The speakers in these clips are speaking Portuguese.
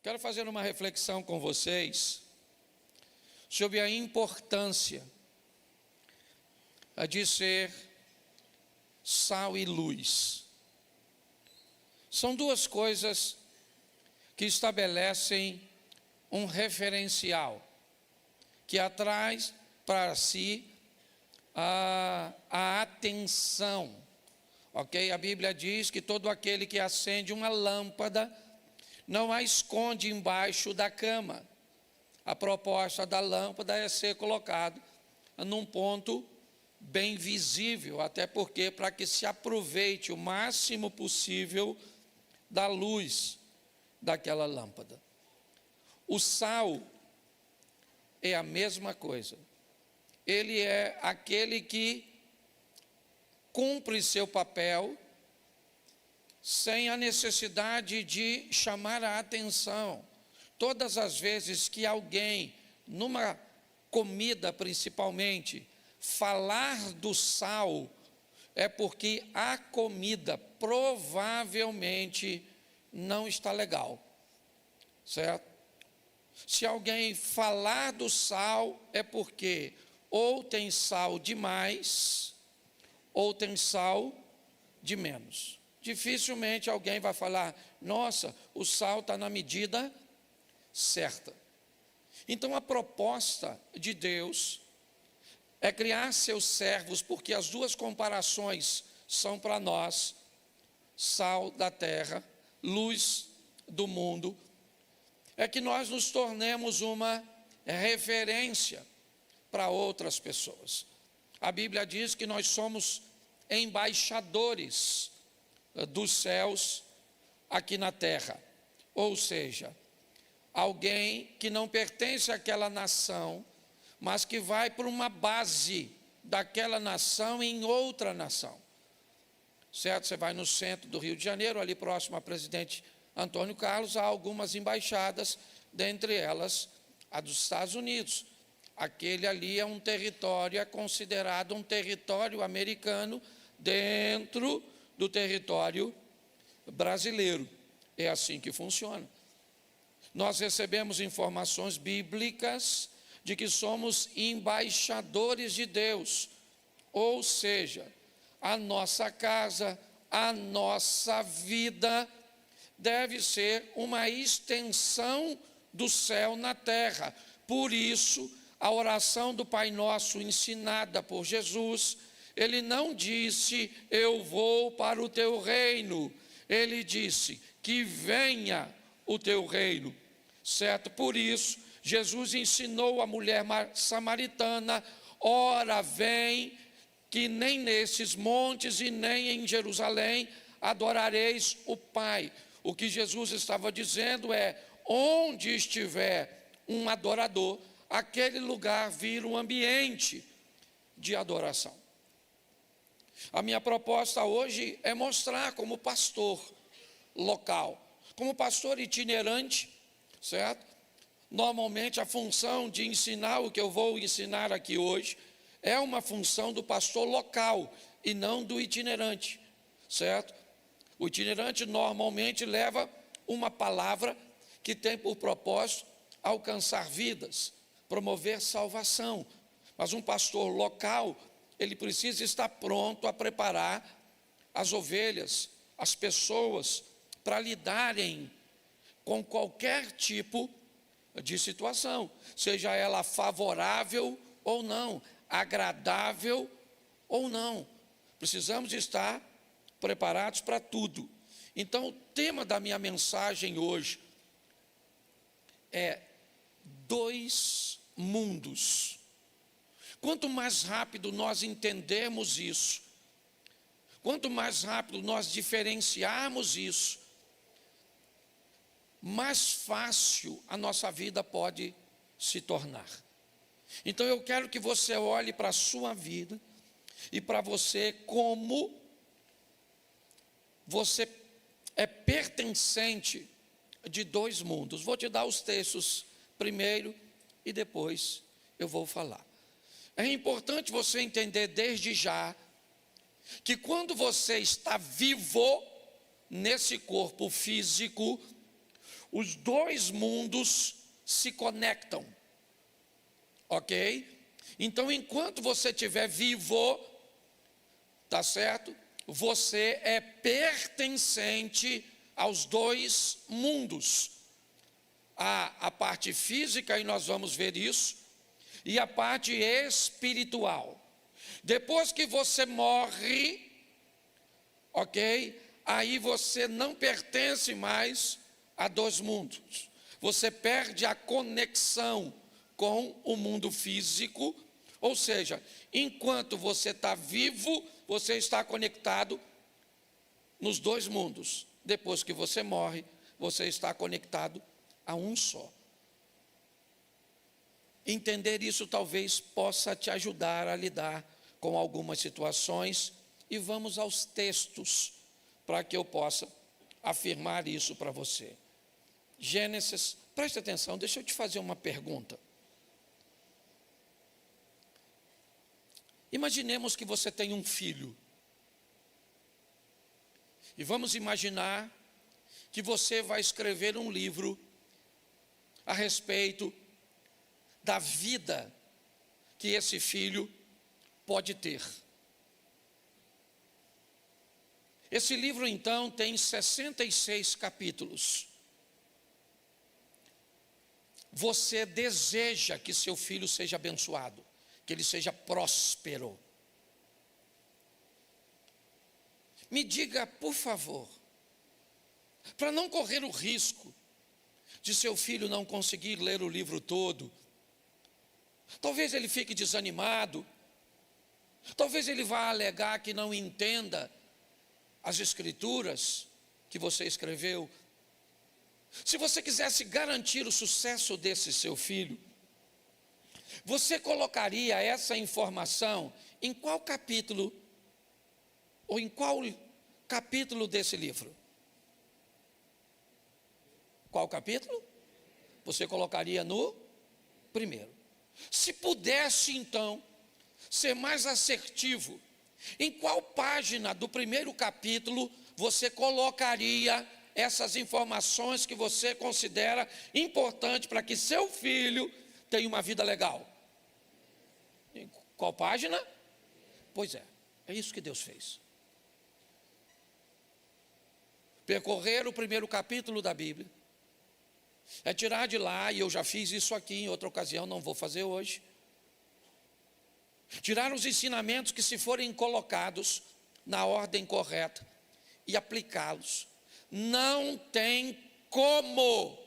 Quero fazer uma reflexão com vocês sobre a importância de ser sal e luz. São duas coisas que estabelecem um referencial, que atrai para si a atenção, ok? A Bíblia diz que todo aquele que acende uma lâmpada não a esconde embaixo da cama. A proposta da lâmpada é ser colocado num ponto bem visível, até porque para que se aproveite o máximo possível da luz daquela lâmpada. O sal é a mesma coisa. Ele é aquele que cumpre seu papel sem a necessidade de chamar a atenção. Todas as vezes que alguém, numa comida principalmente, falar do sal, é porque a comida provavelmente não está legal, certo? Se alguém falar do sal, é porque ou tem sal demais, ou tem sal de menos. Dificilmente alguém vai falar, nossa, o sal está na medida certa. Então a proposta de Deus é criar seus servos, porque as duas comparações são para nós: sal da terra, luz do mundo, é que nós nos tornemos uma referência para outras pessoas. A Bíblia diz que nós somos embaixadores dos céus aqui na terra, ou seja, alguém que não pertence àquela nação, mas que vai para uma base daquela nação em outra nação, certo? Você vai no centro do Rio de Janeiro, ali próximo a Presidente Antônio Carlos, há algumas embaixadas, dentre elas a dos Estados Unidos. Aquele ali é um território, é considerado um território americano dentro do território brasileiro. É assim que funciona. Nós recebemos informações bíblicas de que somos embaixadores de Deus, ou seja, a nossa casa, a nossa vida deve ser uma extensão do céu na terra. Por isso, a oração do Pai Nosso ensinada por Jesus, ele não disse, eu vou para o teu reino, ele disse, que venha o teu reino, certo? Por isso, Jesus ensinou a mulher samaritana, ora vem, que nem nesses montes e nem em Jerusalém adorareis o Pai. O que Jesus estava dizendo é, onde estiver um adorador, aquele lugar vira um ambiente de adoração. A minha proposta hoje é mostrar como pastor local, como pastor itinerante, certo? Normalmente a função de ensinar o que eu vou ensinar aqui hoje é uma função do pastor local e não do itinerante, certo? O itinerante normalmente leva uma palavra que tem por propósito alcançar vidas, promover salvação. Mas um pastor local, ele precisa estar pronto a preparar as ovelhas, as pessoas, para lidarem com qualquer tipo de situação, seja ela favorável ou não, agradável ou não. Precisamos estar preparados para tudo. Então, o tema da minha mensagem hoje é dois mundos. Quanto mais rápido nós entendermos isso, quanto mais rápido nós diferenciarmos isso, mais fácil a nossa vida pode se tornar. Então eu quero que você olhe para a sua vida e para você como você é pertencente de dois mundos. Vou te dar os textos primeiro e depois eu vou falar. É importante você entender desde já que quando você está vivo nesse corpo físico, os dois mundos se conectam, ok? Então, enquanto você estiver vivo, tá certo? Você é pertencente aos dois mundos. A parte física, e nós vamos ver isso, e a parte espiritual. Depois que você morre, ok? Aí você não pertence mais a dois mundos. Você perde a conexão com o mundo físico, ou seja, enquanto você está vivo, você está conectado nos dois mundos. Depois que você morre, você está conectado a um só. Entender isso talvez possa te ajudar a lidar com algumas situações, e vamos aos textos para que eu possa afirmar isso para você. Gênesis, preste atenção, deixa eu te fazer uma pergunta. Imaginemos que você tem um filho. E vamos imaginar que você vai escrever um livro a respeito da vida que esse filho pode ter. Esse livro, então, tem 66 capítulos. Você deseja que seu filho seja abençoado, que ele seja próspero. Me diga, por favor, para não correr o risco de seu filho não conseguir ler o livro todo, talvez ele fique desanimado, talvez ele vá alegar que não entenda as escrituras que você escreveu. Se você quisesse garantir o sucesso desse seu filho, você colocaria essa informação em qual capítulo, ou em qual capítulo desse livro? Qual capítulo? Você colocaria no primeiro. Se pudesse, então, ser mais assertivo, em qual página do primeiro capítulo você colocaria essas informações que você considera importante para que seu filho tenha uma vida legal? Em qual página? Pois é isso que Deus fez. Percorrer o primeiro capítulo da Bíblia é tirar de lá, e eu já fiz isso aqui em outra ocasião, não vou fazer hoje. Tirar os ensinamentos que, se forem colocados na ordem correta e aplicá-los, não tem como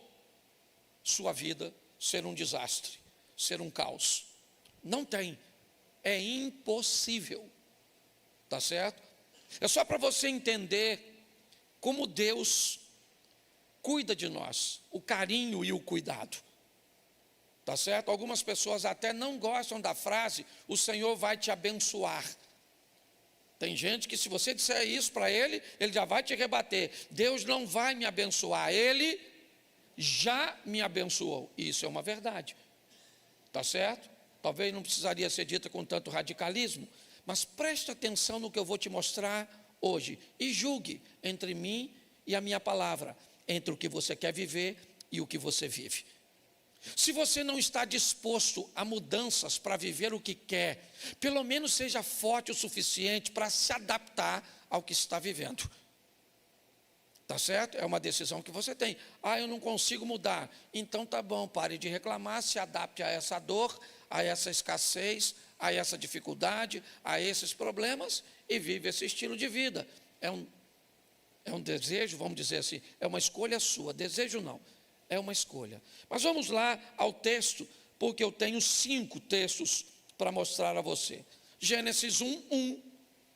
sua vida ser um desastre, ser um caos. Não tem, é impossível, tá certo? É só para você entender como Deus cuida de nós, o carinho e o cuidado. Tá certo? Algumas pessoas até não gostam da frase, o Senhor vai te abençoar. Tem gente que, se você disser isso para ele, ele já vai te rebater. Deus não vai me abençoar, ele já me abençoou. Isso é uma verdade. Tá certo? Talvez não precisaria ser dita com tanto radicalismo, mas preste atenção no que eu vou te mostrar hoje e julgue entre mim e a minha palavra, entre o que você quer viver e o que você vive. Se você não está disposto a mudanças para viver o que quer, pelo menos seja forte o suficiente para se adaptar ao que está vivendo. Tá certo? É uma decisão que você tem. Eu não consigo mudar. Então tá bom, pare de reclamar, se adapte a essa dor, a essa escassez, a essa dificuldade, a esses problemas e vive esse estilo de vida. É um desejo, vamos dizer assim, é uma escolha sua. Desejo não. É uma escolha. Mas vamos lá ao texto, porque eu tenho 5 textos para mostrar a você. Gênesis 1:1,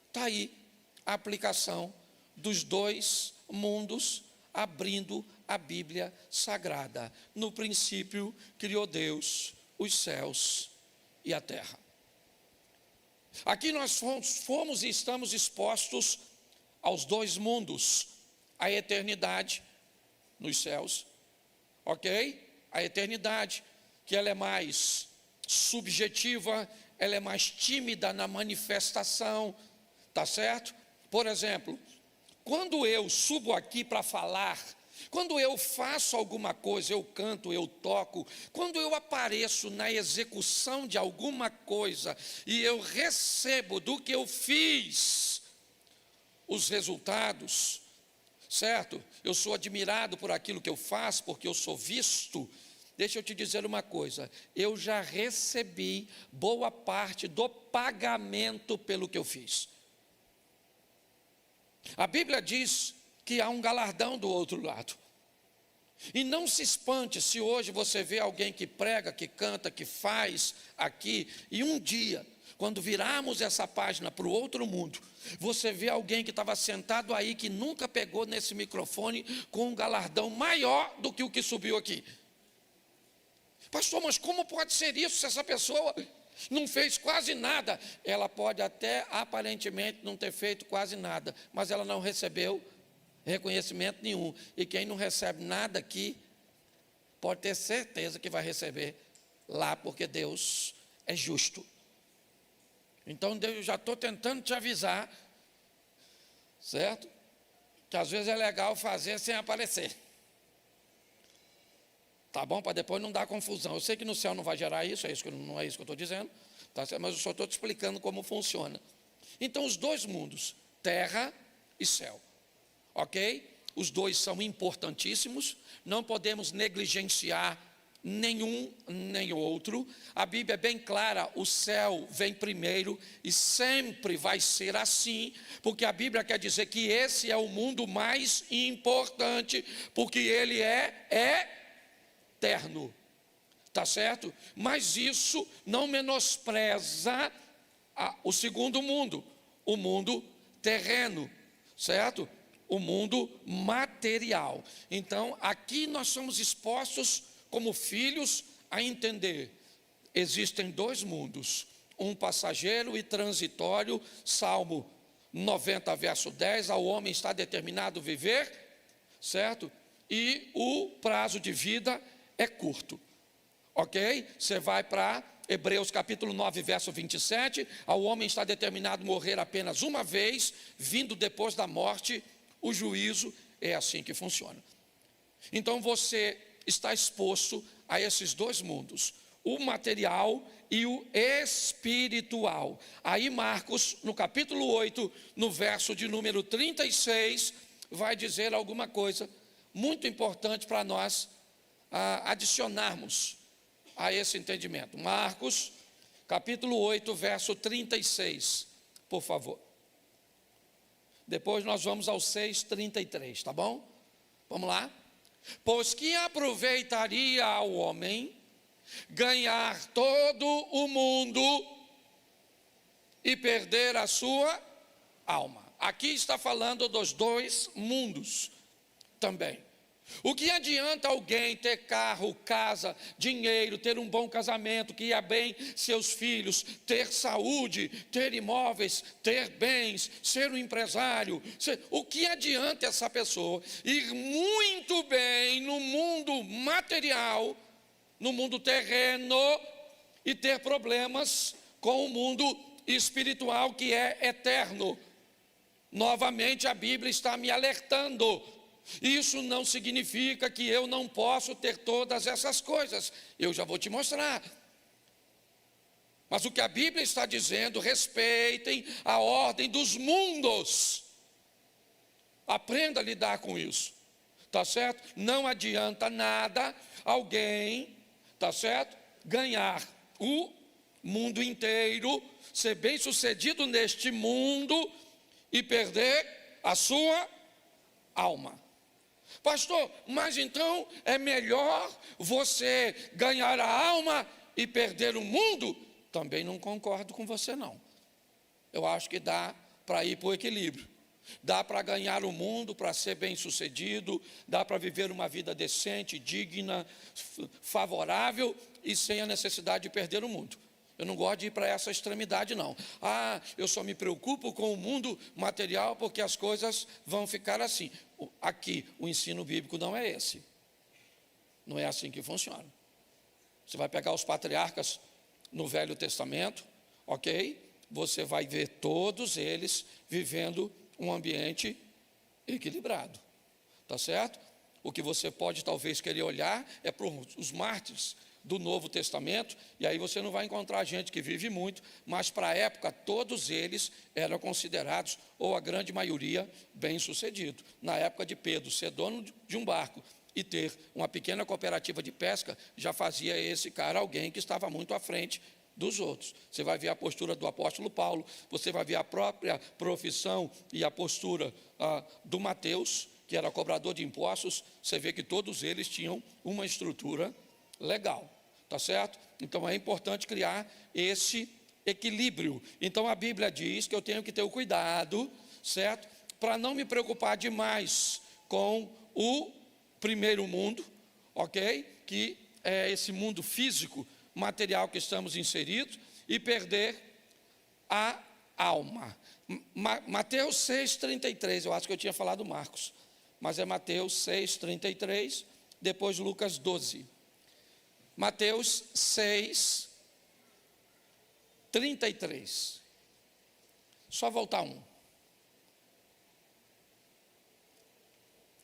está aí a aplicação dos dois mundos, abrindo a Bíblia Sagrada. No princípio, criou Deus os céus e a terra. Aqui nós fomos e estamos expostos aos dois mundos, a eternidade nos céus, ok? A eternidade, que ela é mais subjetiva, ela é mais tímida na manifestação, tá certo? Por exemplo, quando eu subo aqui para falar Quando eu faço alguma coisa, eu canto, eu toco, quando eu apareço na execução de alguma coisa e eu recebo do que eu fiz os resultados, certo? Eu sou admirado por aquilo que eu faço, porque eu sou visto. Deixa eu te dizer uma coisa, eu já recebi boa parte do pagamento pelo que eu fiz. A Bíblia diz que há um galardão do outro lado. E não se espante se hoje você vê alguém que prega, que canta, que faz aqui, e um dia, quando virarmos essa página para o outro mundo, você vê alguém que estava sentado aí, que nunca pegou nesse microfone, com um galardão maior do que o que subiu aqui. Pastor, mas como pode ser isso se essa pessoa não fez quase nada? Ela pode até aparentemente não ter feito quase nada, mas ela não recebeu reconhecimento nenhum. E quem não recebe nada aqui, pode ter certeza que vai receber lá, porque Deus é justo. Então eu já estou tentando te avisar, certo? Que às vezes é legal fazer sem aparecer. Tá bom? Para depois não dar confusão. Eu sei que no céu não vai gerar isso, não é isso que eu estou dizendo, tá certo? Mas eu só estou te explicando como funciona. Então os dois mundos, terra e céu. Ok? Os dois são importantíssimos, não podemos negligenciar nenhum nem outro. A Bíblia é bem clara, o céu vem primeiro e sempre vai ser assim, porque a Bíblia quer dizer que esse é o mundo mais importante, porque ele é eterno, tá certo? Mas isso não menospreza o segundo mundo, o mundo terreno, certo? O mundo material. Então, aqui nós somos expostos como filhos a entender, existem dois mundos, um passageiro e transitório. Salmo 90, verso 10, ao homem está determinado viver, certo? E o prazo de vida é curto, ok? Você vai para Hebreus capítulo 9, verso 27, ao homem está determinado morrer apenas uma vez, vindo depois da morte o juízo. É assim que funciona. Então você está exposto a esses dois mundos, o material e o espiritual. Aí Marcos, no capítulo 8, no verso de número 36, vai dizer alguma coisa muito importante para nós adicionarmos a esse entendimento. Marcos, capítulo 8, verso 36, por favor. Depois nós vamos ao 6:33, tá bom? Vamos lá? Pois que aproveitaria ao homem ganhar todo o mundo e perder a sua alma. Aqui está falando dos dois mundos também. O que adianta alguém ter carro, casa, dinheiro, ter um bom casamento, criar bem seus filhos, ter saúde, ter imóveis, ter bens, ser um empresário? O que adianta essa pessoa ir muito bem no mundo material, no mundo terreno, e ter problemas com o mundo espiritual, que é eterno? Novamente a Bíblia está me alertando. Isso não significa que eu não posso ter todas essas coisas. Eu já vou te mostrar. Mas o que a Bíblia está dizendo, respeitem a ordem dos mundos. Aprenda a lidar com isso. Tá certo? Não adianta nada alguém, tá certo? Ganhar o mundo inteiro, ser bem-sucedido neste mundo e perder a sua alma. Pastor, mas então é melhor você ganhar a alma e perder o mundo? Também não concordo com você, não. Eu acho que dá para ir para o equilíbrio. Dá para ganhar o mundo, para ser bem-sucedido, dá para viver uma vida decente, digna, favorável e sem a necessidade de perder o mundo. Eu não gosto de ir para essa extremidade, não. Eu só me preocupo com o mundo material porque as coisas vão ficar assim. Aqui, o ensino bíblico não é esse. Não é assim que funciona. Você vai pegar os patriarcas no Velho Testamento, ok? Você vai ver todos eles vivendo um ambiente equilibrado. Tá certo? O que você pode talvez querer olhar é para os mártires do Novo Testamento, e aí você não vai encontrar gente que vive muito, mas para a época todos eles eram considerados, ou a grande maioria, bem-sucedidos. Na época de Pedro, ser dono de um barco e ter uma pequena cooperativa de pesca, já fazia esse cara alguém que estava muito à frente dos outros. Você vai ver a postura do apóstolo Paulo, você vai ver a própria profissão e a postura do Mateus, que era cobrador de impostos. Você vê que todos eles tinham uma estrutura legal, tá certo? Então é importante criar esse equilíbrio. Então a Bíblia diz que eu tenho que ter o cuidado, certo? Para não me preocupar demais com o primeiro mundo, ok? Que é esse mundo físico, material que estamos inseridos, e perder a alma. Mateus 6,33, eu acho que eu tinha falado Marcos, mas é Mateus 6,33, depois Lucas 12. Mateus 6,33. Só voltar um.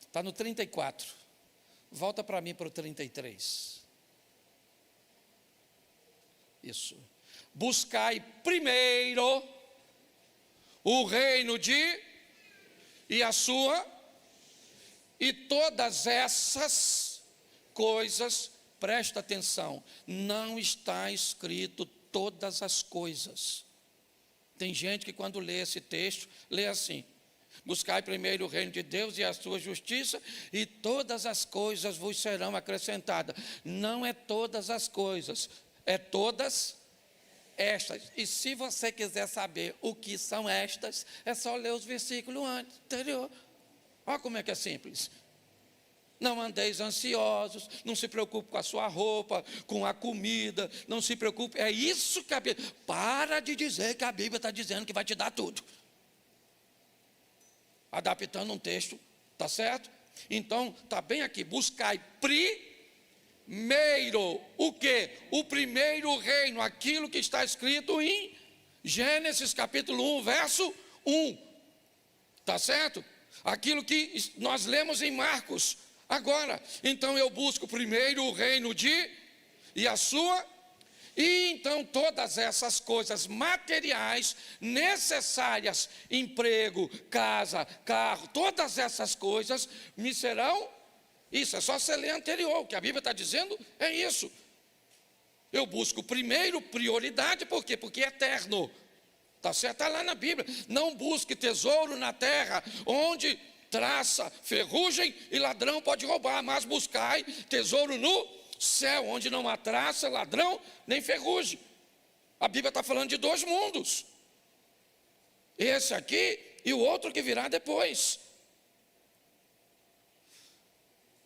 Está no 34. Volta para mim para o 33. Isso. Buscai primeiro o reino e a sua, e todas essas coisas, presta atenção, não está escrito todas as coisas. Tem gente que quando lê esse texto, lê assim: buscai primeiro o reino de Deus e a sua justiça, e todas as coisas vos serão acrescentadas. Não é todas as coisas, é todas estas. E se você quiser saber o que são estas, é só ler os versículos anterior. Olha como é que é simples. Não andeis ansiosos, não se preocupe com a sua roupa, com a comida, não se preocupe. É isso que a Bíblia... Para de dizer que a Bíblia está dizendo que vai te dar tudo. Adaptando um texto, tá certo? Então, está bem aqui, buscai primeiro, o quê? O primeiro reino, aquilo que está escrito em Gênesis capítulo 1, verso 1, tá certo? Aquilo que nós lemos em Marcos, agora. Então eu busco primeiro o reino e a sua, e então todas essas coisas materiais necessárias, emprego, casa, carro, todas essas coisas me serão. Isso é só você ler anterior, o que a Bíblia está dizendo é isso. Eu busco primeiro prioridade, por quê? Porque é eterno, está certo? Está lá na Bíblia. Não busque tesouro na terra, onde traça, ferrugem e ladrão pode roubar, mas buscai tesouro no céu, onde não há traça, ladrão, nem ferrugem. A Bíblia está falando de dois mundos, esse aqui e o outro que virá depois.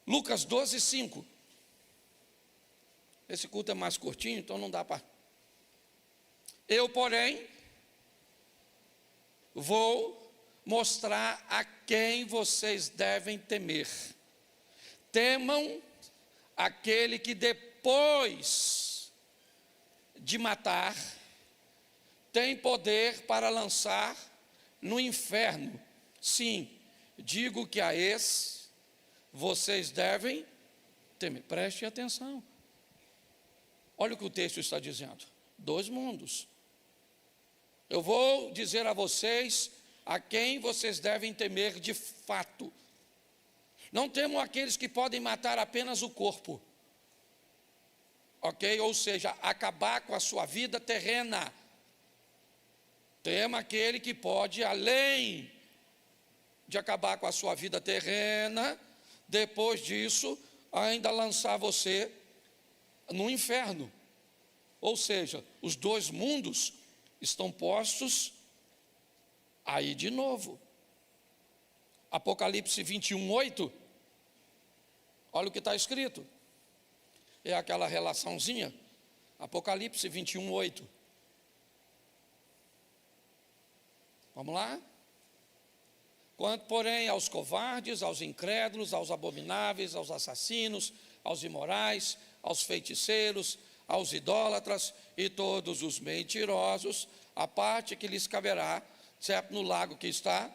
Lucas 12, 5. Esse culto é mais curtinho, então não dá para... Eu, porém, vou mostrar a quem vocês devem temer. Temam aquele que depois de matar, tem poder para lançar no inferno. Sim, digo que a esse vocês devem temer. Preste atenção. Olha o que o texto está dizendo. Dois mundos. Eu vou dizer a vocês a quem vocês devem temer de fato. Não temam aqueles que podem matar apenas o corpo, ok? Ou seja, acabar com a sua vida terrena. Tema aquele que pode, além de acabar com a sua vida terrena, depois disso, ainda lançar você no inferno. Ou seja, os dois mundos estão postos aí de novo. Apocalipse 21, 8. Olha o que está escrito. É aquela relaçãozinha. Apocalipse 21, 8. Vamos lá? Quanto, porém, aos covardes, aos incrédulos, aos abomináveis, aos assassinos, aos imorais, aos feiticeiros, aos idólatras e todos os mentirosos, a parte que lhes caberá, certo? No lago que está,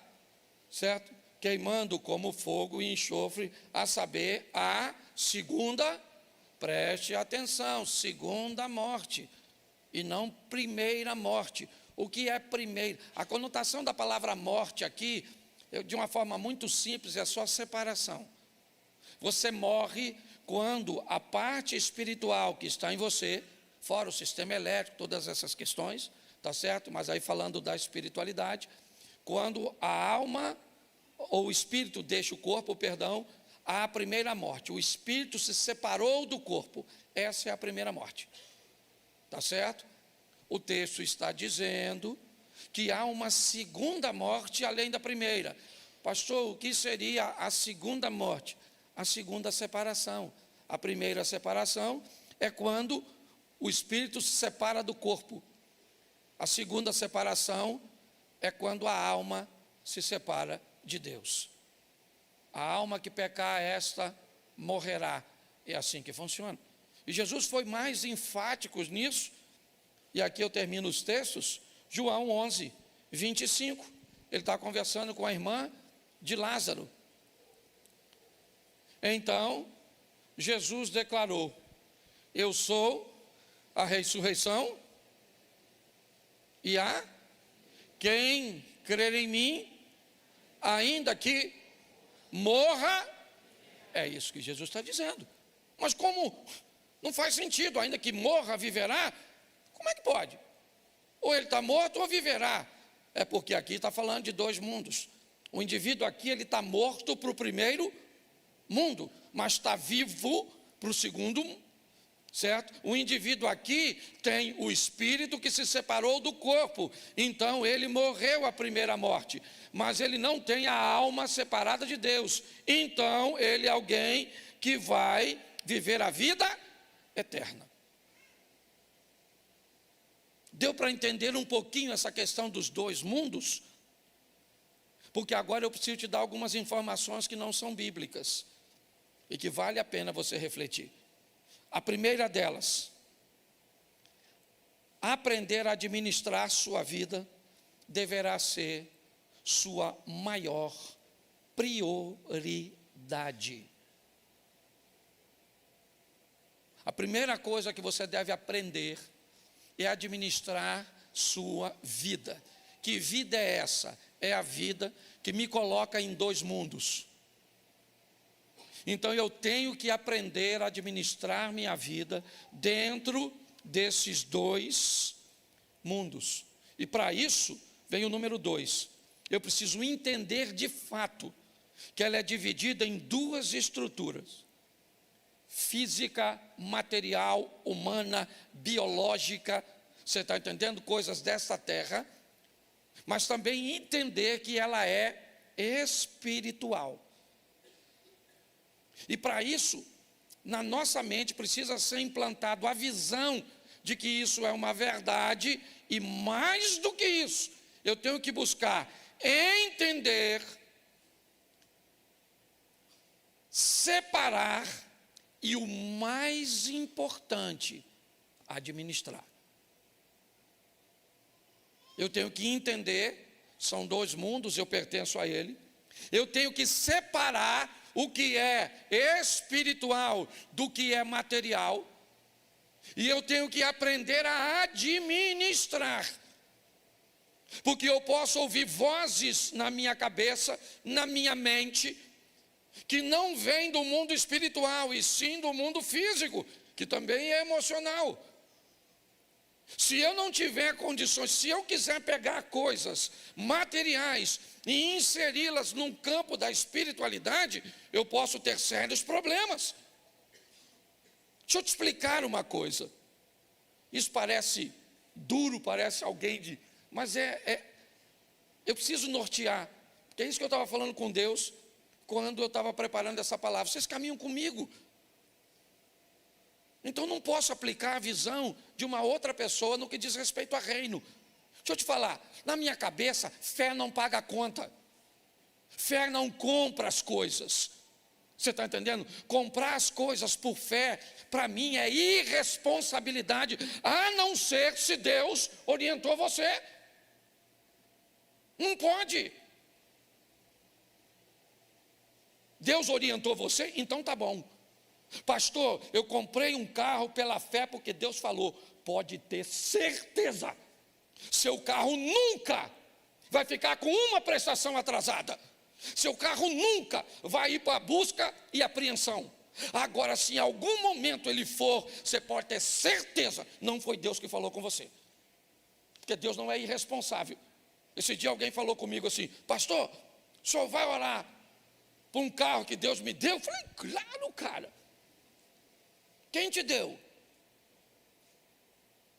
certo? queimando como fogo e enxofre, a saber, a segunda, preste atenção, segunda morte, e não primeira morte. O que é primeiro? A conotação da palavra morte aqui, de uma forma muito simples, é só separação. Você morre quando a parte espiritual que está em você, fora o sistema elétrico, todas essas questões, tá certo? Mas aí falando da espiritualidade, quando a alma ou o espírito deixa o corpo, perdão, há a primeira morte. O espírito se separou do corpo. Essa é a primeira morte. Tá certo? O texto está dizendo que há uma segunda morte além da primeira. Pastor, o que seria a segunda morte? A segunda separação. A primeira separação é quando o espírito se separa do corpo. A segunda separação é quando a alma se separa de Deus. A alma que pecar, esta morrerá. É assim que funciona. E Jesus foi mais enfático nisso. E aqui eu termino os textos. João 11, 25. Ele está conversando com a irmã de Lázaro. Então, Jesus declarou: eu sou a ressurreição e a quem crer em mim, ainda que morra. É isso que Jesus está dizendo. Mas como não faz sentido, ainda que morra, viverá? Como é que pode? Ou ele está morto ou viverá. É porque aqui está falando de dois mundos. O indivíduo aqui, ele está morto para o primeiro mundo, mas está vivo para o segundo mundo. Certo? O indivíduo aqui tem o espírito que se separou do corpo, então ele morreu a primeira morte, mas ele não tem a alma separada de Deus, então ele é alguém que vai viver a vida eterna. Deu para entender um pouquinho essa questão dos dois mundos? Porque agora eu preciso te dar algumas informações que não são bíblicas e que vale a pena você refletir. A primeira delas, aprender a administrar sua vida deverá ser sua maior prioridade. A primeira coisa que você deve aprender é administrar sua vida. Que vida é essa? É a vida que me coloca em dois mundos. Então eu tenho que aprender a administrar minha vida dentro desses dois mundos. E para isso vem o número 2. Eu preciso entender de fato que ela é dividida em duas estruturas: física, material, humana, biológica. Você está entendendo? Coisas desta terra. Mas também entender que ela é espiritual. E para isso, na nossa mente precisa ser implantado a visão de que isso é uma verdade, e mais do que isso, eu tenho que buscar entender, separar e, o mais importante, administrar. Eu tenho que entender, são dois mundos, eu pertenço a ele. Eu tenho que separar o que é espiritual do que é material, e eu tenho que aprender a administrar, porque eu posso ouvir vozes na minha cabeça, na minha mente, que não vêm do mundo espiritual, e sim do mundo físico, que também é emocional. Se eu não tiver condições, se eu quiser pegar coisas materiais e inseri-las num campo da espiritualidade, eu posso ter sérios problemas. Deixa eu te explicar uma coisa. Isso parece duro, parece alguém de... Mas eu preciso nortear, porque é isso que eu estava falando com Deus quando eu estava preparando essa palavra. Vocês caminham comigo. Então não posso aplicar a visão de uma outra pessoa no que diz respeito a reino. Deixa eu te falar, na minha cabeça, fé não paga a conta. Fé não compra as coisas. Você está entendendo? Comprar as coisas por fé, para mim é irresponsabilidade, a não ser se Deus orientou você. Não pode. Deus orientou você? Então tá bom. Pastor, eu comprei um carro pela fé porque Deus falou. Pode ter certeza, seu carro nunca vai ficar com uma prestação atrasada. Seu carro nunca vai ir para a busca e apreensão. Agora, se em algum momento ele for, você pode ter certeza, não foi Deus que falou com você. Porque Deus não é irresponsável. Esse dia alguém falou comigo assim: pastor, o senhor vai orar por um carro que Deus me deu? Eu falei: claro, cara. Quem te deu?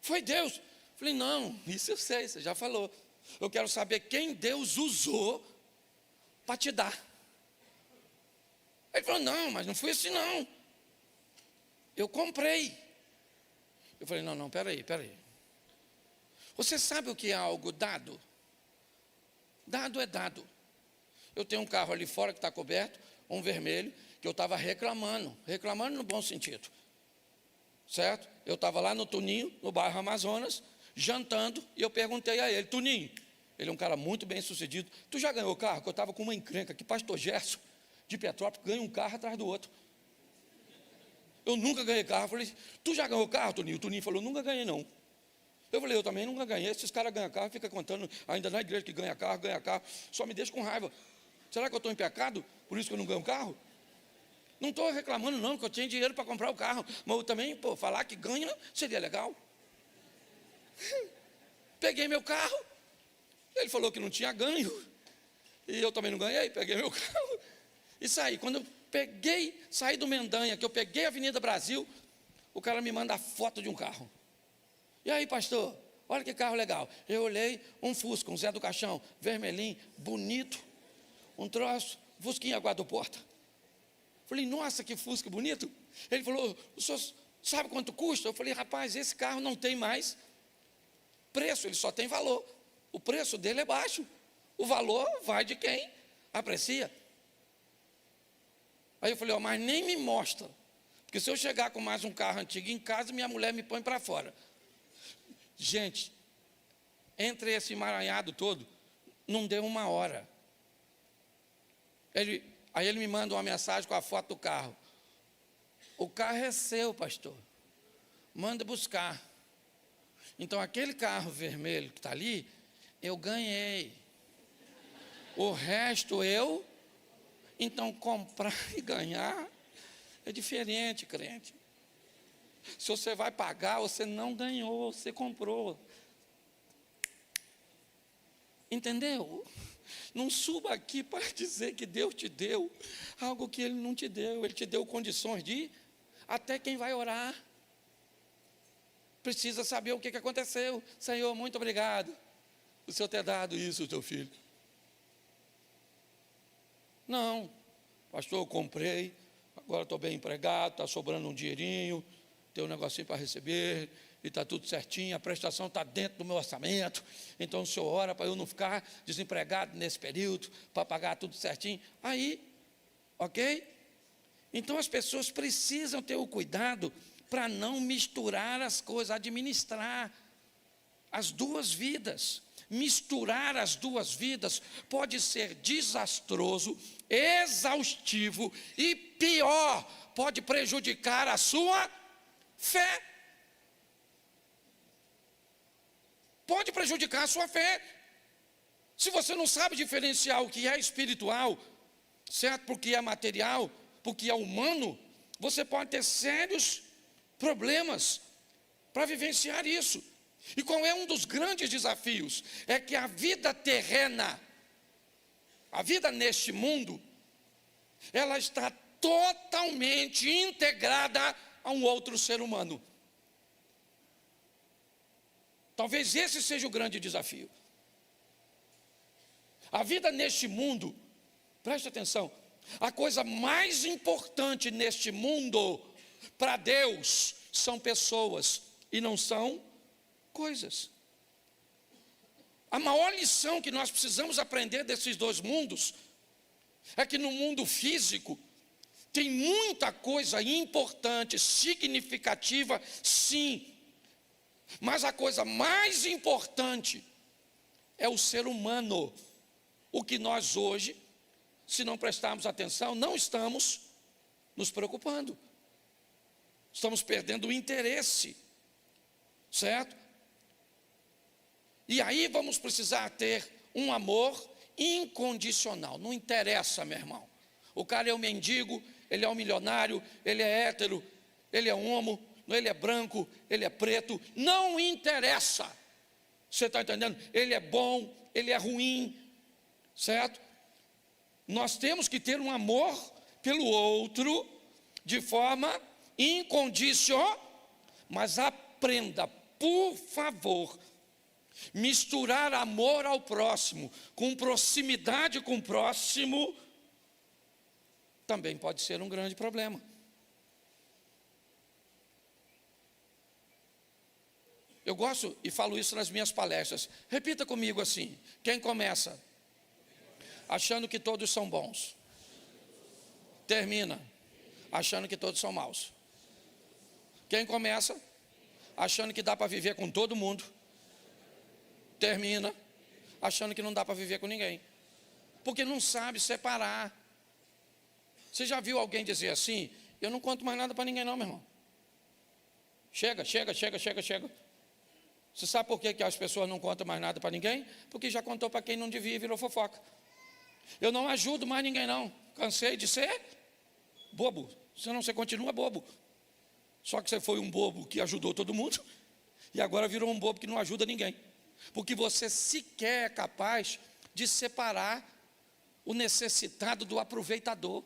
Foi Deus. Eu falei: não, isso eu sei, você já falou. Eu quero saber quem Deus usou para te dar. Ele falou: não, mas não foi assim não. Eu comprei. Eu falei: não, peraí. Você sabe o que é algo dado? Dado é dado. Eu tenho um carro ali fora que está coberto, um vermelho, que eu estava reclamando no bom sentido. Certo? Eu estava lá no Tuninho, no bairro Amazonas, jantando, e eu perguntei a ele: Tuninho, ele é um cara muito bem sucedido, tu já ganhou carro? Porque eu estava com uma encrenca que pastor Gerson, de Petrópolis, ganha um carro atrás do outro. Eu nunca ganhei carro. Eu falei: tu já ganhou carro, Tuninho? O Tuninho falou: nunca ganhei não. Eu falei: eu também nunca ganhei. Esses caras ganham carro, fica contando ainda na igreja que ganha carro, só me deixa com raiva. Será que eu estou em pecado? Por isso que eu não ganho carro? Não estou reclamando não, que eu tinha dinheiro para comprar o carro, mas eu também, falar que ganha seria legal. Peguei meu carro, ele falou que não tinha ganho, e eu também não ganhei, peguei meu carro e saí. Quando eu saí do Mendanha, que eu peguei a Avenida Brasil, o cara me manda a foto de um carro. E aí, pastor, olha que carro legal. Eu olhei, um Fusca, um Zé do Caixão, vermelhinho, bonito, um troço, Fusquinha guarda-porta. Falei: nossa, que Fusca bonito. Ele falou: o senhor sabe quanto custa? Eu falei: rapaz, esse carro não tem mais preço, ele só tem valor. O preço dele é baixo. O valor vai de quem aprecia. Aí eu falei: mas nem me mostra. Porque se eu chegar com mais um carro antigo em casa, minha mulher me põe para fora. Gente, entre esse emaranhado todo, não deu uma hora. Aí ele me manda uma mensagem com a foto do carro. O carro é seu, pastor. Manda buscar. Então aquele carro vermelho que está ali, eu ganhei. O resto então comprar e ganhar é diferente, crente. Se você vai pagar, você não ganhou, você comprou. Entendeu? Não suba aqui para dizer que Deus te deu algo que Ele não te deu. Ele te deu condições de ir. Até quem vai orar precisa saber o que aconteceu. Senhor, muito obrigado por Senhor ter dado isso ao teu filho. Não, pastor, eu comprei, agora estou bem empregado, está sobrando um dinheirinho, tem um negocinho para receber, e está tudo certinho, a prestação está dentro do meu orçamento, então o senhor ora para eu não ficar desempregado nesse período, para pagar tudo certinho. Aí, ok? Então as pessoas precisam ter o cuidado para não misturar as coisas, administrar as duas vidas. Misturar as duas vidas pode ser desastroso, exaustivo e pior, pode prejudicar a sua fé. Pode prejudicar a sua fé. Se você não sabe diferenciar o que é espiritual, certo? Porque é material, porque é humano, você pode ter sérios problemas para vivenciar isso. E qual é um dos grandes desafios? É que a vida terrena, a vida neste mundo, ela está totalmente integrada a um outro ser humano. Talvez esse seja o grande desafio. A vida neste mundo, preste atenção, a coisa mais importante neste mundo, para Deus, são pessoas e não são coisas. A maior lição que nós precisamos aprender desses dois mundos, é que no mundo físico, tem muita coisa importante, significativa, sim, mas a coisa mais importante é o ser humano, o que nós hoje se não prestarmos atenção, não estamos nos preocupando. Estamos perdendo o interesse, certo? E aí vamos precisar ter um amor incondicional. Não interessa, meu irmão. O cara é um mendigo, ele é um milionário, ele é hétero, ele é homo, ele é branco, ele é preto. Não interessa. Você está entendendo? Ele é bom, ele é ruim, certo? Nós temos que ter um amor pelo outro de forma incondicional. Mas aprenda, por favor, misturar amor ao próximo com proximidade com o próximo também pode ser um grande problema. Eu gosto e falo isso nas minhas palestras. Repita comigo assim: quem começa achando que todos são bons, termina achando que todos são maus. Quem começa achando que dá para viver com todo mundo, termina achando que não dá para viver com ninguém, porque não sabe separar. Você já viu alguém dizer assim: eu não conto mais nada para ninguém não, meu irmão. Chega. Você sabe por que as pessoas não contam mais nada para ninguém? Porque já contou para quem não devia e virou fofoca. Eu não ajudo mais ninguém não, cansei de ser bobo. Senão você continua bobo. Só que você foi um bobo que ajudou todo mundo e agora virou um bobo que não ajuda ninguém. Porque você sequer é capaz de separar o necessitado do aproveitador.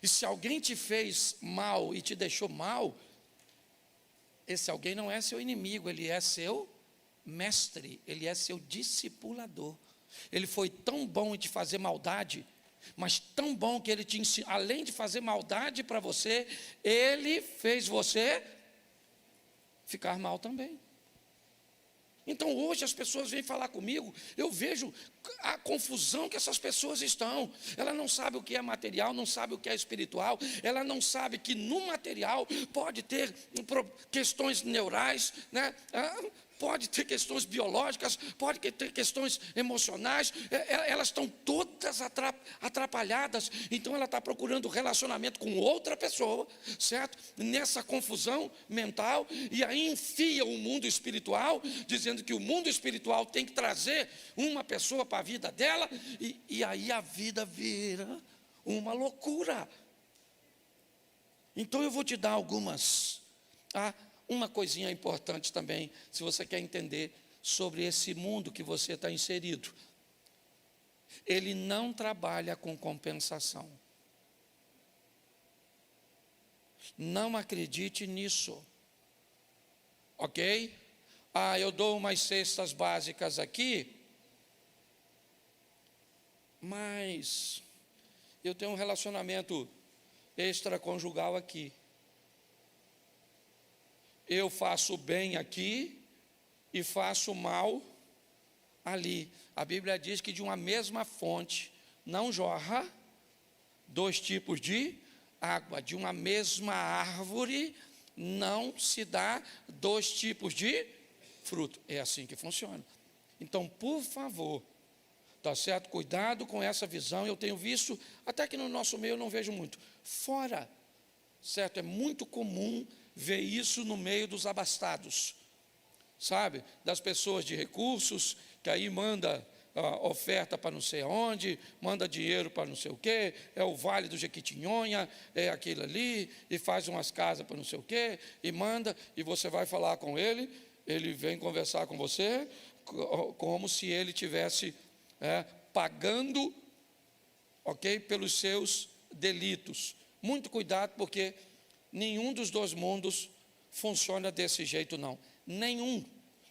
E se alguém te fez mal e te deixou mal, esse alguém não é seu inimigo, ele é seu mestre, ele é seu discipulador. Ele foi tão bom em te fazer maldade, mas tão bom que ele te ensinou, além de fazer maldade para você, ele fez você ficar mal também. Então hoje as pessoas vêm falar comigo, eu vejo a confusão que essas pessoas estão. Ela não sabe o que é material, não sabe o que é espiritual, ela não sabe que no material pode ter questões neurais, né? Pode ter questões biológicas, pode ter questões emocionais, elas estão todas atrapalhadas. Então ela está procurando relacionamento com outra pessoa, certo? Nessa confusão mental, e aí enfia o mundo espiritual, dizendo que o mundo espiritual tem que trazer uma pessoa para a vida dela, e aí a vida vira uma loucura. Então eu vou te dar algumas, uma coisinha importante também, se você quer entender sobre esse mundo que você está inserido. Ele não trabalha com compensação. Não acredite nisso. Ok? Eu dou umas cestas básicas aqui, mas eu tenho um relacionamento extraconjugal aqui. Eu faço bem aqui e faço mal ali. A Bíblia diz que de uma mesma fonte não jorra dois tipos de água. De uma mesma árvore não se dá dois tipos de fruto. É assim que funciona. Então, por favor, tá certo? Cuidado com essa visão. Eu tenho visto, até que no nosso meio eu não vejo muito. Fora, certo? É muito comum ver isso no meio dos abastados, sabe? Das pessoas de recursos, que aí manda oferta para não sei aonde, manda dinheiro para não sei o quê, é o Vale do Jequitinhonha, é aquilo ali, e faz umas casas para não sei o quê, e manda, e você vai falar com ele, ele vem conversar com você, como se ele tivesse pagando, ok, pelos seus delitos. Muito cuidado, porque nenhum dos dois mundos funciona desse jeito, não. Nenhum.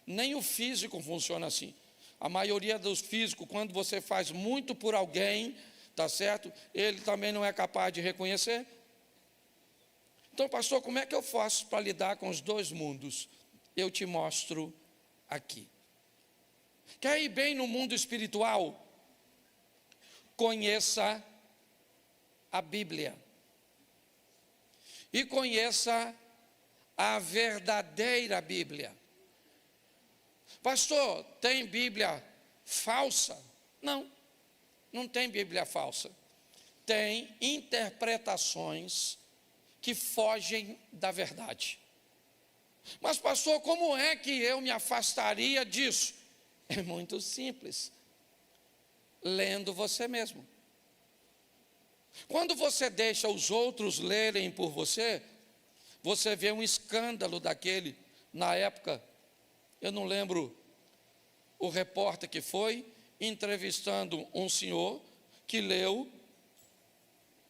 Nem o físico funciona assim. A maioria dos físicos, quando você faz muito por alguém, tá certo? Ele também não é capaz de reconhecer. Então, pastor, como é que eu faço para lidar com os dois mundos? Eu te mostro aqui. Quer ir bem no mundo espiritual? Conheça a Bíblia. E conheça a verdadeira Bíblia. Pastor, tem Bíblia falsa? Não, não tem Bíblia falsa. Tem interpretações que fogem da verdade. Mas pastor, como é que eu me afastaria disso? É muito simples. Lendo você mesmo. Quando você deixa os outros lerem por você, você vê um escândalo daquele, na época, eu não lembro o repórter que foi, entrevistando um senhor que leu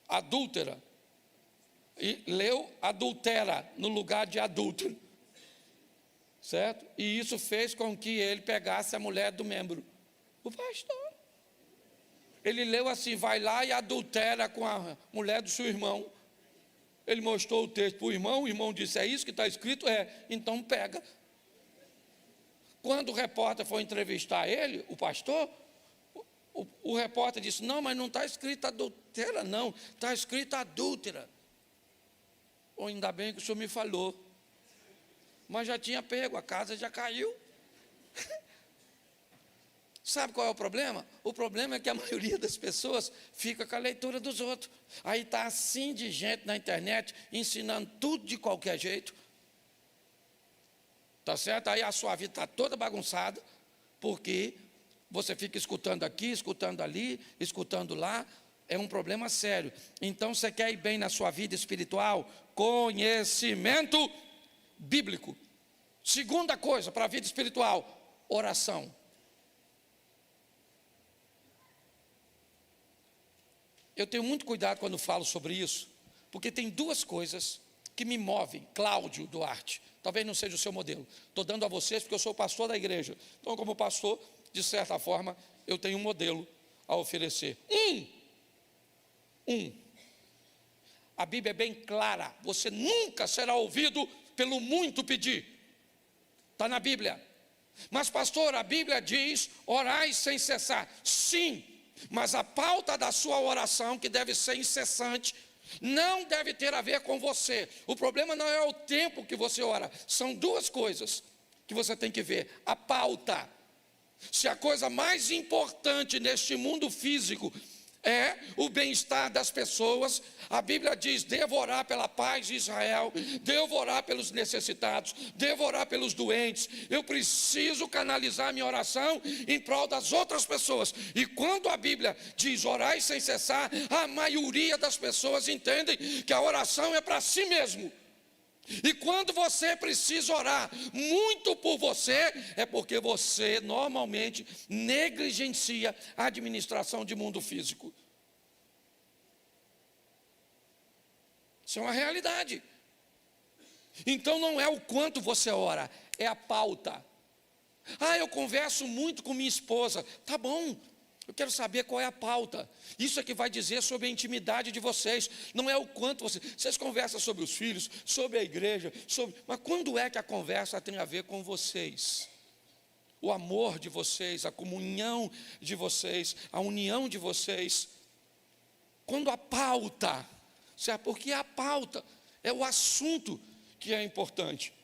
adúltera, e leu adultera no lugar de adúltero, certo? E isso fez com que ele pegasse a mulher do membro. O pastor, ele leu assim, vai lá e adultera com a mulher do seu irmão. Ele mostrou o texto para o irmão disse, é isso que está escrito? É, então pega. Quando o repórter foi entrevistar ele, o pastor, o repórter disse, não, mas não está escrito adultera não, está escrito adúltera. Ou ainda bem que o senhor me falou. Mas já tinha pego, a casa já caiu. Sabe qual é o problema? O problema é que a maioria das pessoas fica com a leitura dos outros. Aí está assim de gente na internet, ensinando tudo de qualquer jeito. Tá certo? Aí a sua vida está toda bagunçada, porque você fica escutando aqui, escutando ali, escutando lá. É um problema sério. Então você quer ir bem na sua vida espiritual? Conhecimento bíblico. Segunda coisa para a vida espiritual, oração. Eu tenho muito cuidado quando falo sobre isso, porque tem duas coisas que me movem. Cláudio Duarte, talvez não seja o seu modelo, estou dando a vocês porque eu sou pastor da igreja. Então, como pastor, de certa forma, eu tenho um modelo a oferecer. A Bíblia é bem clara, você nunca será ouvido pelo muito pedir. Está na Bíblia. Mas pastor, a Bíblia diz, orai sem cessar. Sim, mas a pauta da sua oração, que deve ser incessante, não deve ter a ver com você. O problema não é o tempo que você ora. São duas coisas que você tem que ver. A pauta. Se a coisa mais importante neste mundo físico é o bem-estar das pessoas, a Bíblia diz, devo orar pela paz de Israel, devo orar pelos necessitados, devo orar pelos doentes, eu preciso canalizar minha oração em prol das outras pessoas. E quando a Bíblia diz orai sem cessar, a maioria das pessoas entendem que a oração é para si mesmo. E quando você precisa orar muito por você, é porque você normalmente negligencia a administração de mundo físico. Isso é uma realidade. Então não é o quanto você ora, é a pauta. Ah, eu converso muito com minha esposa. Tá bom, eu quero saber qual é a pauta. Isso é que vai dizer sobre a intimidade de vocês. Não é o quanto vocês conversam sobre os filhos, sobre a igreja, mas quando é que a conversa tem a ver com vocês? O amor de vocês, a comunhão de vocês, a união de vocês. Quando a pauta, porque a pauta é o assunto que é importante.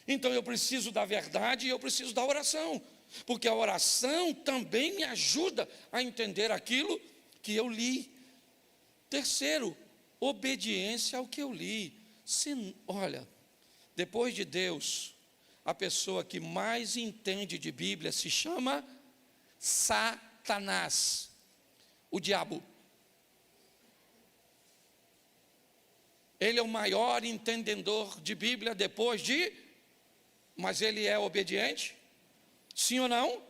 Então eu preciso da verdade e eu preciso da oração. Porque a oração também me ajuda a entender aquilo que eu li. Terceiro, obediência ao que eu li. Olha, depois de Deus, a pessoa que mais entende de Bíblia se chama Satanás, o diabo. Ele é o maior entendedor de Bíblia mas ele é obediente? Sim ou não?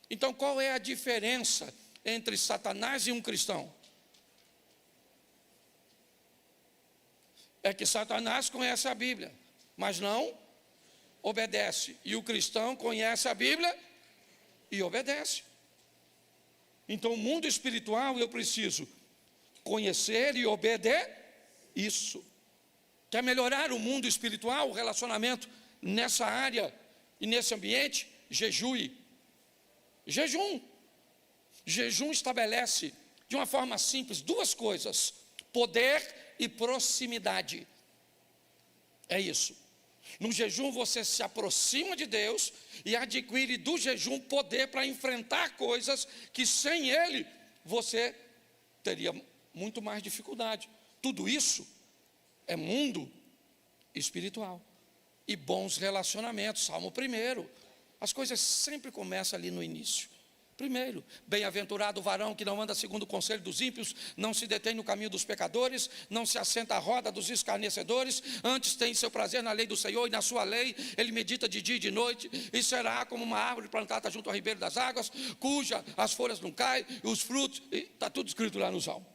Então qual é a diferença entre Satanás e um cristão? É que Satanás conhece a Bíblia, mas não obedece. E o cristão conhece a Bíblia e obedece. Então o mundo espiritual eu preciso conhecer e obedecer. Isso. Quer melhorar o mundo espiritual, o relacionamento nessa área e nesse ambiente? Jejue. Jejum. Jejum estabelece de uma forma simples duas coisas: poder e proximidade. É isso. No jejum você se aproxima de Deus e adquire do jejum poder para enfrentar coisas que sem ele você teria muito mais dificuldade. Tudo isso é mundo espiritual e bons relacionamentos. Salmo 1. As coisas sempre começam ali no início. Primeiro, bem-aventurado o varão que não anda segundo o conselho dos ímpios, não se detém no caminho dos pecadores, não se assenta à roda dos escarnecedores, antes tem seu prazer na lei do Senhor e na sua lei ele medita de dia e de noite, e será como uma árvore plantada junto ao ribeiro das águas, cuja as folhas não caem, e os frutos, está tudo escrito lá no Salmo.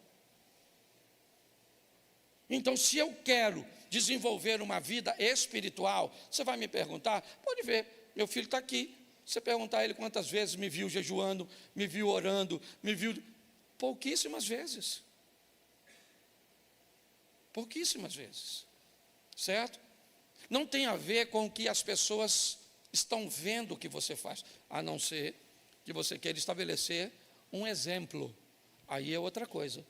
Então, se eu quero desenvolver uma vida espiritual, você vai me perguntar, pode ver, meu filho está aqui. Você perguntar a ele quantas vezes me viu jejuando, me viu orando, me viu... Pouquíssimas vezes. Pouquíssimas vezes. Certo? Não tem a ver com o que as pessoas estão vendo que você faz, a não ser que você queira estabelecer um exemplo. Aí é outra coisa.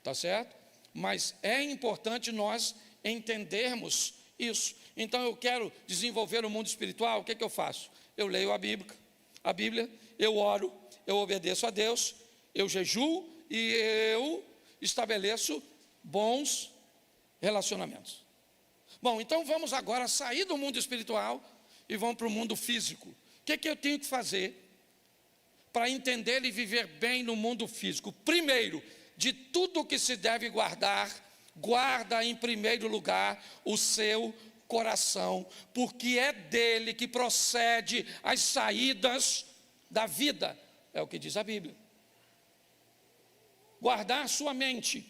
Tá certo? Mas é importante nós entendermos isso. Então eu quero desenvolver o mundo espiritual, o que eu faço? Eu leio a Bíblia, eu oro, eu obedeço a Deus, eu jejuo e eu estabeleço bons relacionamentos. Bom, então vamos agora sair do mundo espiritual e vamos para o mundo físico. O que eu tenho que fazer para entender e viver bem no mundo físico? Primeiro, de tudo que se deve guardar, guarda em primeiro lugar o seu coração, porque é dele que procede as saídas da vida, é o que diz a Bíblia. Guardar sua mente,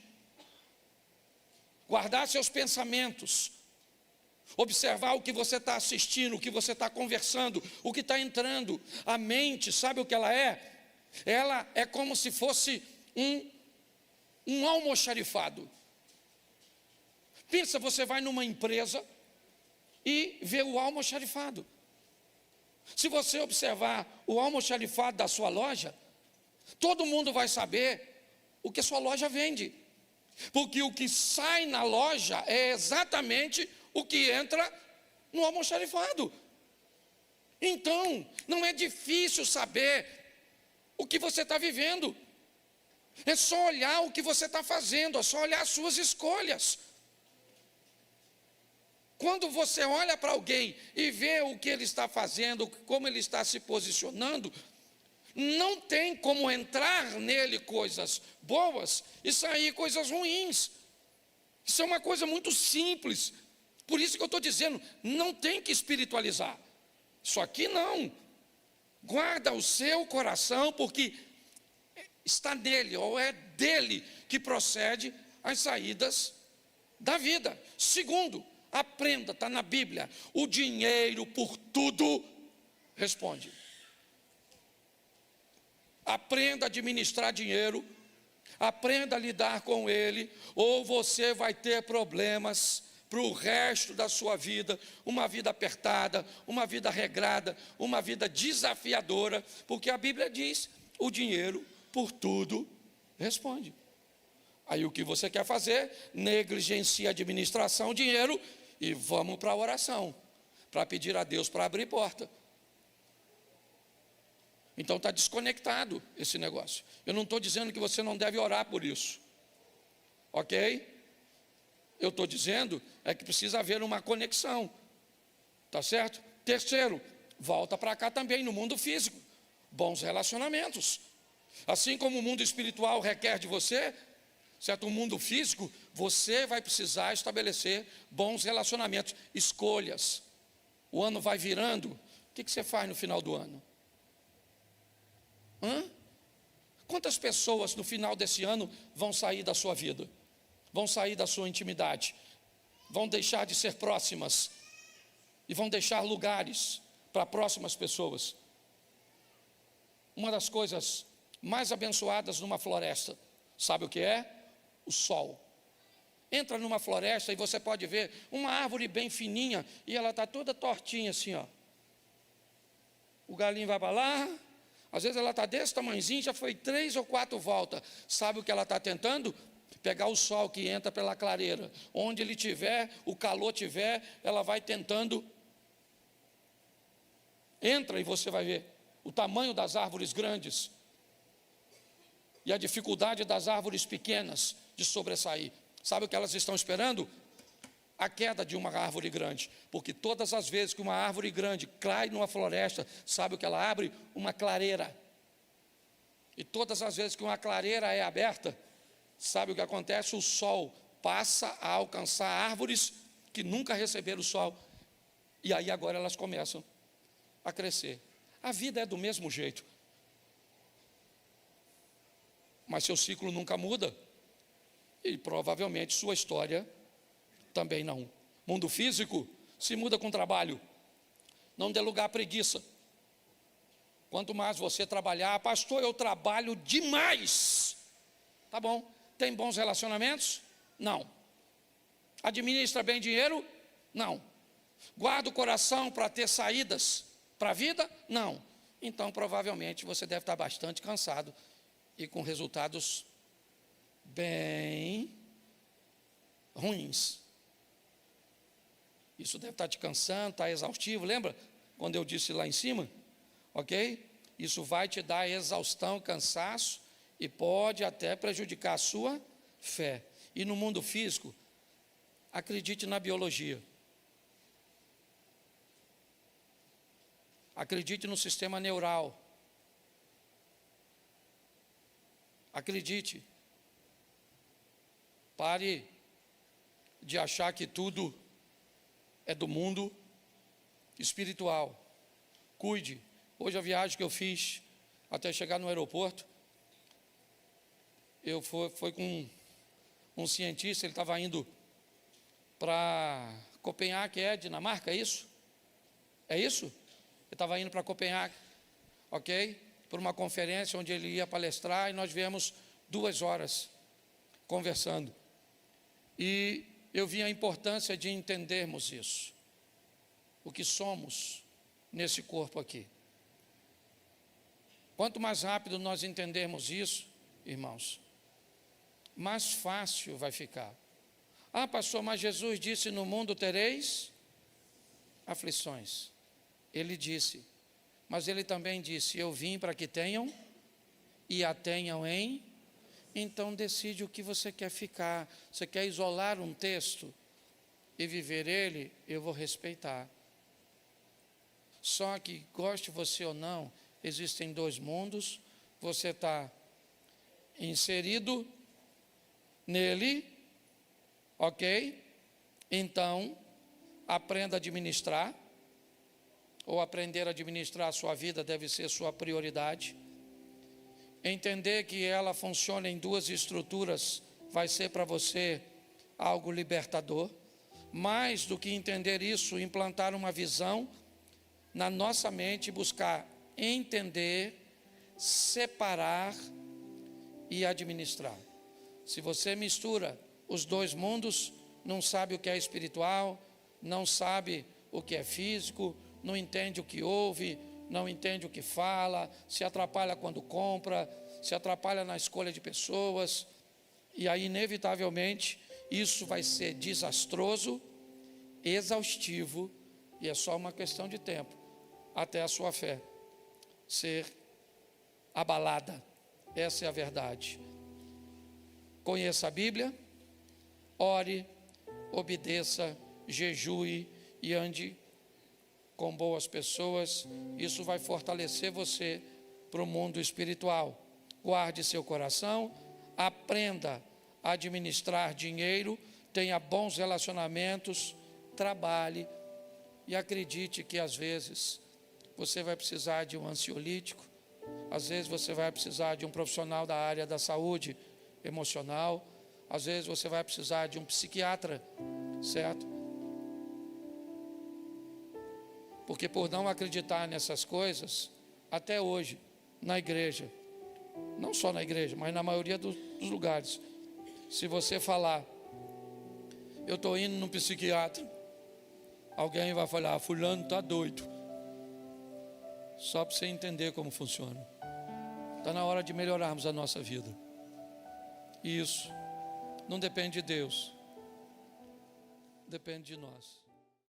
guardar seus pensamentos, observar o que você está assistindo, o que você está conversando, o que está entrando. A mente, sabe o que ela é? Ela é como se fosse um almoxarifado. Pensa, você vai numa empresa e vê o almoxarifado. Se você observar o almoxarifado da sua loja, todo mundo vai saber o que a sua loja vende. Porque o que sai na loja é exatamente o que entra no almoxarifado. Então, não é difícil saber o que você está vivendo. É só olhar o que você está fazendo, é só olhar as suas escolhas. Quando você olha para alguém e vê o que ele está fazendo, como ele está se posicionando, não tem como entrar nele coisas boas e sair coisas ruins. Isso é uma coisa muito simples. Por isso que eu estou dizendo, não tem que espiritualizar. Isso aqui não. Guarda o seu coração, porque está nele, ou é dele que procede as saídas da vida. Segundo, aprenda, está na Bíblia, o dinheiro por tudo responde. Aprenda a administrar dinheiro, aprenda a lidar com ele, ou você vai ter problemas para o resto da sua vida, uma vida apertada, uma vida regrada, uma vida desafiadora, porque a Bíblia diz, o dinheiro por tudo responde. Aí o que você quer fazer? Negligencia a administração, dinheiro, e vamos para a oração, para pedir a Deus para abrir porta. Então está desconectado esse negócio. Eu não estou dizendo que você não deve orar por isso. Ok? Eu estou dizendo é que precisa haver uma conexão. Tá certo? Terceiro, volta para cá também no mundo físico. Bons relacionamentos. Assim como o mundo espiritual requer de você, certo? O mundo físico, você vai precisar estabelecer bons relacionamentos, escolhas. O ano vai virando, o que você faz no final do ano? Quantas pessoas no final desse ano vão sair da sua vida? Vão sair da sua intimidade? Vão deixar de ser próximas? E vão deixar lugares para próximas pessoas? Uma das coisas mais abençoadas numa floresta, sabe o que é? O sol. Entra numa floresta e você pode ver uma árvore bem fininha e ela está toda tortinha assim, ó. O galinho vai para lá, às vezes ela está desse tamanhozinho, já foi 3 ou 4 voltas. Sabe o que ela está tentando? pegar o sol que entra pela clareira, onde ele tiver, o calor tiver, ela vai tentando, entra e você vai ver o tamanho das árvores grandes e a dificuldade das árvores pequenas de sobressair. Sabe o que elas estão esperando? A queda de uma árvore grande, porque todas as vezes que uma árvore grande cai numa floresta, sabe o que ela abre? Uma clareira. E todas as vezes que uma clareira é aberta, sabe o que acontece? O sol passa a alcançar árvores que nunca receberam o sol, e aí agora elas começam a crescer. A vida é do mesmo jeito, mas seu ciclo nunca muda, e provavelmente sua história também não. Mundo físico se muda com trabalho. Não dê lugar à preguiça. Quanto mais você trabalhar, pastor, eu trabalho demais. Tá bom. Tem bons relacionamentos? Não. Administra bem dinheiro? Não. Guarda o coração para ter saídas para a vida? Não. Então, provavelmente, você deve estar bastante cansado e com resultados bem ruins. Isso deve estar te cansando, está exaustivo. Lembra quando eu disse lá em cima? Ok? Isso vai te dar exaustão, cansaço e pode até prejudicar a sua fé. E no mundo físico, acredite na biologia. Acredite no sistema neural. Acredite. Pare de achar que tudo é do mundo espiritual. Cuide. Hoje a viagem que eu fiz até chegar no aeroporto, foi com um cientista, ele estava indo para Copenhague, que é Dinamarca, é isso? É isso? Ele estava indo para Copenhague, ok? Por uma conferência onde ele ia palestrar, e nós viemos 2 horas conversando. E eu vi a importância de entendermos isso, o que somos nesse corpo aqui. Quanto mais rápido nós entendermos isso, irmãos, mais fácil vai ficar. Ah, pastor, mas Jesus disse: no mundo tereis aflições. Ele disse, mas ele também disse: eu vim para que tenham e a tenham em. Então decide o que você quer ficar. Você quer isolar um texto e viver ele? Eu vou respeitar. Só que, goste você ou não, existem 2 mundos. Você está inserido nele, ok? Então, aprenda a administrar, ou aprender a administrar a sua vida deve ser sua prioridade. Entender que ela funciona em 2 estruturas vai ser para você algo libertador. Mais do que entender isso, implantar uma visão na nossa mente, buscar entender, separar e administrar. Se você mistura os 2 mundos, não sabe o que é espiritual, não sabe o que é físico, não entende o que ouve, não entende o que fala, se atrapalha quando compra, se atrapalha na escolha de pessoas, e aí inevitavelmente isso vai ser desastroso, exaustivo, e é só uma questão de tempo até a sua fé ser abalada. Essa é a verdade. Conheça a Bíblia, ore, obedeça, jejue e ande com boas pessoas. Isso vai fortalecer você para o mundo espiritual. Guarde seu coração, aprenda a administrar dinheiro, tenha bons relacionamentos, trabalhe e acredite que às vezes você vai precisar de um ansiolítico, às vezes você vai precisar de um profissional da área da saúde emocional, às vezes você vai precisar de um psiquiatra, certo? Porque por não acreditar nessas coisas, até hoje, na igreja, não só na igreja, mas na maioria dos lugares, se você falar, eu estou indo num psiquiatra, alguém vai falar, fulano está doido. Só para você entender como funciona. Está na hora de melhorarmos a nossa vida. Isso. não depende de Deus, depende de nós.